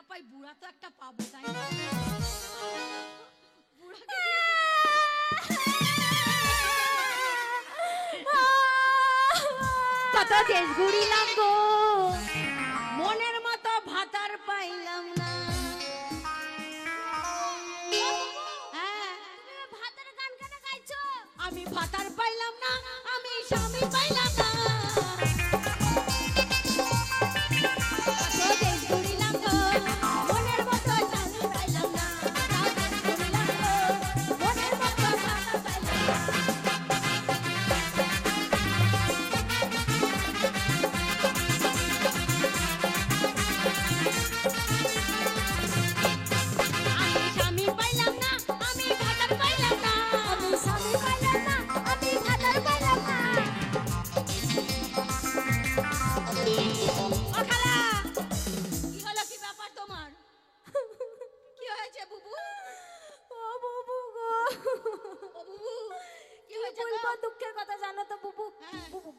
পাই বুড়া তো একটা পাবো তাই না কত দেশ ঘুরিলাম গো মনের মতো ভাতার পাইলাম না ভাতের গান কেন গাইছো আমি ভাতার পাইলাম না আমি স্বামী পাইলাম না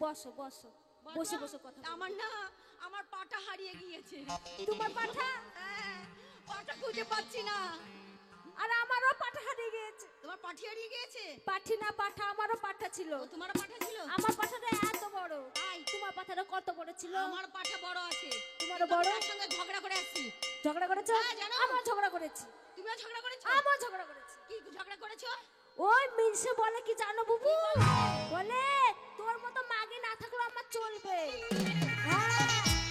বসো বসো বসে বসে কথা আমার না আমার পাটা হারিয়ে গিয়েছে তোমার পাঠা পাটা খুঁজে পাচ্ছি না আর আমারও পাঠা হারিয়ে গিয়েছে তোমার পাঠি হারিয়ে গিয়েছে পাঠি না পাঠা আমারও পাঠা ছিল তোমার পাঠা ছিল আমার পাঠাটা এত বড় তোমার পাঠাটা কত বড় ছিল আমার পাঠা বড় আছে তোমারও বড় তার সঙ্গে ঝগড়া করে আসছি ঝগড়া করেছো আমার ঝগড়া করেছি তুমিও ঝগড়া করেছো আমার ঝগড়া করেছি কি ঝগড়া করেছো ওই মিনসে বলে কি জানো বুবু বলে তোর মতো মাগি না থাকলে আমার চলবে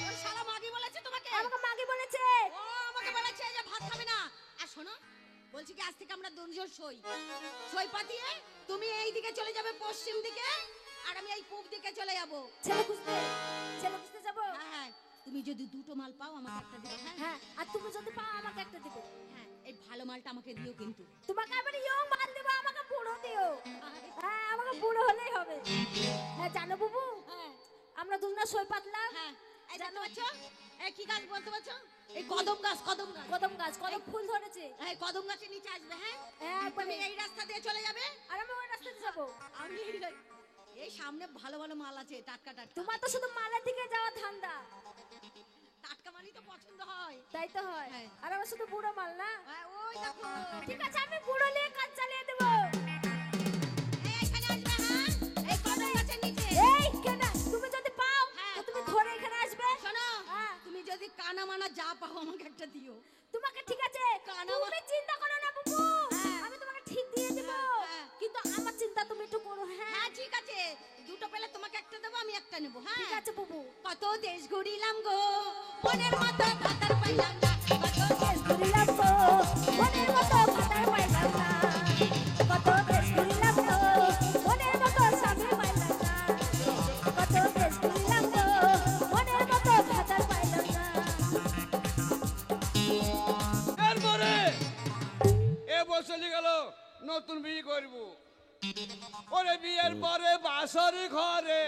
ওই শালা মাগি বলেছে তোমাকে আমাকে মাগি বলেছে ও আমাকে বলেছে যে ভাত খাবে না আর শোনো বলছি কি আজ থেকে আমরা দুজন সই পাতিয়ে তুমি এই দিকে চলে যাবে পশ্চিম দিকে আর আমি এই পূব দিকে চলে যাব ছেলে খুঁজতে যাব হ্যাঁ তুমি যদি দুটো মাল পাও আমাকে একটা দিও হ্যাঁ আর তুমি যদি পাও আমাকে একটা দিবে হ্যাঁ এই ভালো মালটা আমাকে দিও কিন্তু তোমাকে আবার ইয়ং মাল দেব আমাকে বুড়ো দিও হ্যাঁ আমাকে বুড়ো হলেই হবে হ্যাঁ জানো বুবু হ্যাঁ আমরা দুজনা সই পাতলাম হ্যাঁ এই জানো বাচ্চা এই কি গাছ বলতে পারছো এই কদম গাছ কদম ফুল ধরেছে এই কদম গাছের নিচে আসবে হ্যাঁ হ্যাঁ তুমি এই রাস্তা দিয়ে চলে যাবে আর আমি ওই রাস্তা দিয়ে যাব আমি এই সামনে ভালো ভালো মাল আছে টাটকা টাটকা তোমার তো শুধু মালের দিকে যাওয়া ধান্দা টাটকা মালই তো পছন্দ হয় তাই তো হয় আর আমার শুধু বুড়ো মাল না ওই দেখো ঠিক আছে আমি বুড়ো নিয়ে কাজ চালিয়ে দেব এইখানে আসবে হ্যাঁ এই কদম গাছের নিচে এই কেন তুমি যদি পাও তো তুমি ধরে এখানে আসবে শোনো তুমি যদি কানা মানা যা পাও আমাকে একটা দিও তোমাকে ঠিক আছে তুমি চিন্তা করো না বুবু আমি তোমাকে ঠিক দিয়ে দেব কিন্তু আমার চিন্তা তুমি একটু করো হ্যাঁ ঠিক আছে দুটো পেলে তোমাকে একটা দেব আমি একটা নেব হ্যাঁ ঠিক আছে বুবু কত দেশ ঘুরিলাম গো মনের মতো ভাতার পাইলাম না কত দেশ ঘুরিলাম গো মনের মতো ভাতার পাইলাম না কত দেশ ঘুরিলাম গো মনের মতো স্বামী পাইলাম না কত দেশ ঘুরিলাম গো মনের মতো ভাতার পাইলাম না এরপরে এবছর গেল নতুন বিয়ে করব ওরে বিয়ের পরে বাসরি ঘরে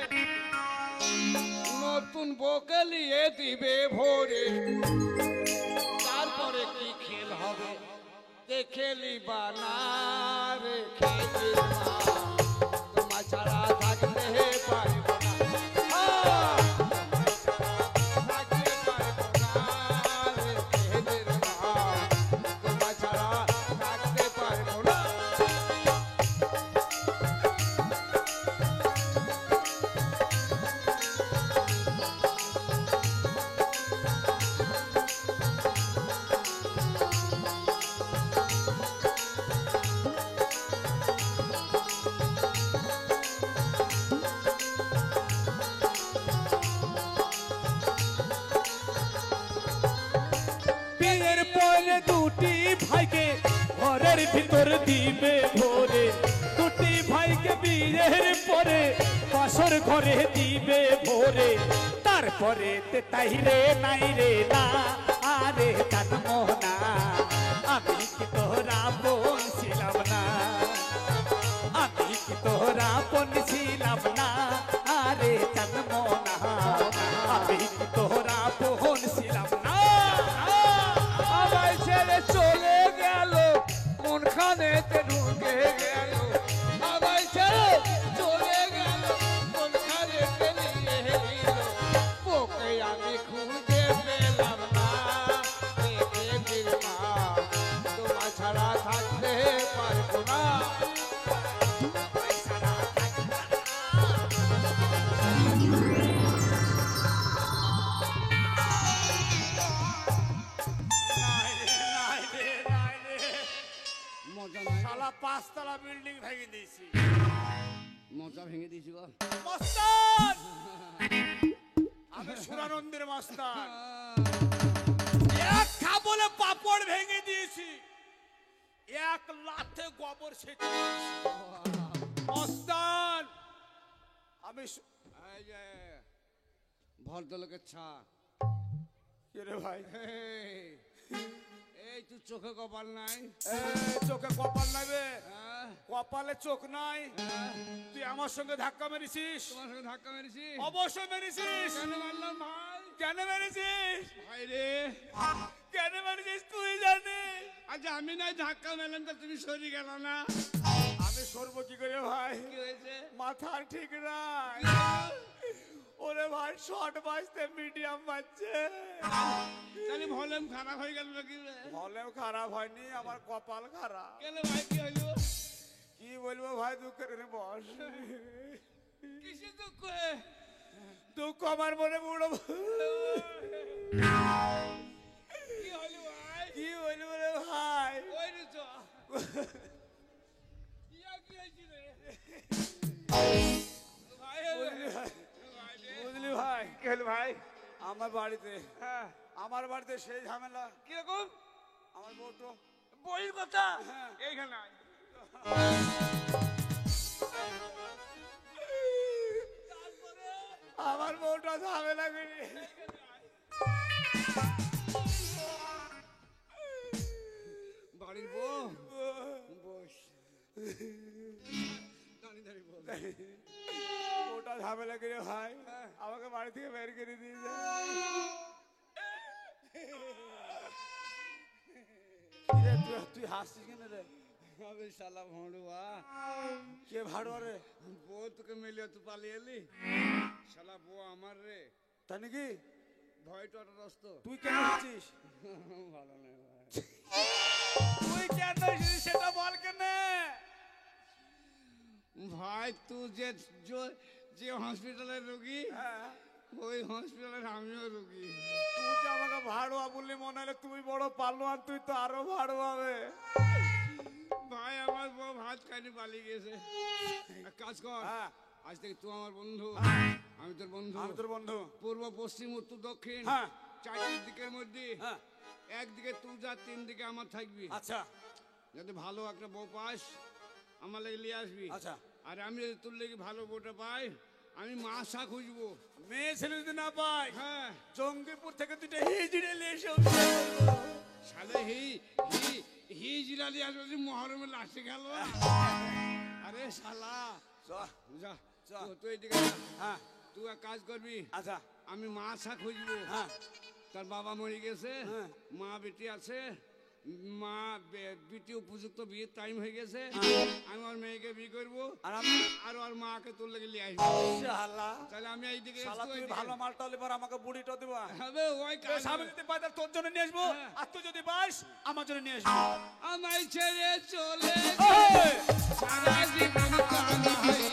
নতুন বউকে নিয়ে দিবে ভোরে তারপরে কি খেল হবে দেখেলি বানারে খেলি তোমার ছাড়া থাকতে পারব না থাকতে পারব না রে খেলির মা তোমার ছাড়া থাকতে পারব না দুটি ভাইকে ঘরের ভিতর দিবে ভোরে দুটি ভাইকে বিয়ের পরে বাসর ঘরে দিবে ভোরে তারপরে তাই রে নাই রে না আরে জানমো না আমি কি তোরা বোন ছিলাম না আমি কি তোরা বোন ছিলাম না আরে জানমো না আমি কি তোরা বোন ছিলাম না ছেড়ে চলে গেল কোনখানেতে ঢুকে গেল আবার ছেড়ে চলে গেল কোনখানেতে নিয়ে এলো ওকে আমি খুঁজে পেলাম না সারা বিল্ডিং ভেঙে দিয়েছি। মোচা ভেঙে দিয়েছি গো। মাস্টার আমি সুরানন্দের মাস্টার, এক খাবলে পাপড় ভেঙে দিয়েছি, এক লাথে গোবর সেচে দিয়েছি। মাস্টার আমি এই যে ভদ্রলোকের ছা। কে রে ভাই? এই তুই চোখে কপাল নাই? চোখে কপাল নেবে, হ্যাঁ? কপালে চোখ নাই। তুই আমার সঙ্গে ধাক্কা মেরেছিস? তোমার সঙ্গে ধাক্কা মেরেছি? অবশ্যই মেরেছিস। কেন মারলাম ভাই? কেন মেরেছিস? ভাই রে, কেন মেরেছিস তুই জানিস? আচ্ছা আমি নাই ধাক্কা মেলাম তো তুমি সরি গেল না? আমি সরব কি করে ভাই? কি হয়েছে? মাথা ঠিক নাই। ওরে ভাই শর্ট বাজতে মিডিয়াম বাজছে। তাহলে ভলিউম খারাপ হয়ে গেল নাকি রে? হলেও খারাপ হয়নি, আমার কপাল খারাপ। কেন ভাই কি হইলো? কি বলবো ভাই, দুঃখের রে বস। কিসে দুঃখ? দুঃখ আমার মনে বুড়ো। কি হইলো ভাই? কি বলবো রে ভাই? ওই রে তো ইয়া কি হইছে রে? ভাই বুঝলি ভাই? ভাই রে, বুঝলি ভাই? কি হলো ভাই? আমার বাড়িতে, হ্যাঁ আমার বাড়িতে সেই ঝামেলা। কিরকম? আমার বউ তো বইয়ের কথা হ্যাঁ। এইখানে আয়। আমার বউটা ঝামেলা করি। বাড়ির বউ বস দাঁড়িয়ে দাঁড়িয়ে বল। বউটা ঝামেলা করে ভাই আমাকে বাড়ি থেকে বের করে দিয়ে যায়। কি রে, তুই হাসছিস কেন রে? আবে শালা ভড়ুয়া, কে ভাড়ো রে? বউ তোকে মিলিয়ে তুই পালিয়ে এলি? শালা বউ আমার রে, তাই নাকি? ভয় টটরস্ত। তুই কেন হচ্ছিস? ভালো নেই ভাই। তুই কেন হচ্ছিস সেটা বল কেন? ভাই তুই যে হসপিটালের রোগী, হ্যাঁ, ওই হসপিটালের আমিও রোগী। তুই যে আমাকে ভাড়োয়া বললি মনে হলে তুই বড় পালোয়ান, তুই তো আরো ভাড়ো হবে। ভাই আমার বউ ভাত খাইনি পালিয়ে গেছে। এক কাজ কর, হ্যাঁ, আজ থেকে তুই আমার বন্ধু, আমি তোর বন্ধু। আমি তোর বন্ধু। পূর্ব পশ্চিম উত্তর দক্ষিণ হ্যাঁ। চারটি দিকের মধ্যে হ্যাঁ, একদিকে তুই যা, তিন দিকে আমার থাকবি। আচ্ছা যদি ভালো একটা বউ পাস আমার লেগে নিয়ে আসবি। আচ্ছা। আর আমি যদি তোর লেগে ভালো বউটা পাই, আমি মাসা খুঁজবো। মেয়ে ছেলে যদি না পাই, হ্যাঁ জঙ্গিপুর থেকে দুটো হিজড়ে নিয়ে এসে সালে হি জিরালি আসবে মহরমের লাস্টে গেল। আরে শালা যা তুই এদিকে যা। হ্যাঁ, তুই এক কাজ করবি, আচ্ছা আমি মাসা খুঁজবো। হ্যাঁ, তার বাবা মরে গেছে, হ্যাঁ। মা বেটি আছে, মা বেটি উপযুক্ত বিয়ের টাইম হয়ে গেছে, আমি ওর মেয়েকে বিয়ে করবো আর আমি আর ওর মাকে তোর লেগে নিয়ে আসবো। শালা তাহলে আমি এইদিকে শালা তুই ভালো মালটা হলে পর আমাকে বুড়িটা দিবা। হবে ওই বেশ, আমি যদি পাই তাহলে তোর জন্য নিয়ে আসবো, হ্যাঁ। আর তুই যদি পাস আমার জন্য নিয়ে আসবো। আমায় ছেড়ে চলে এই! সারা জীবন কান্না হয়ে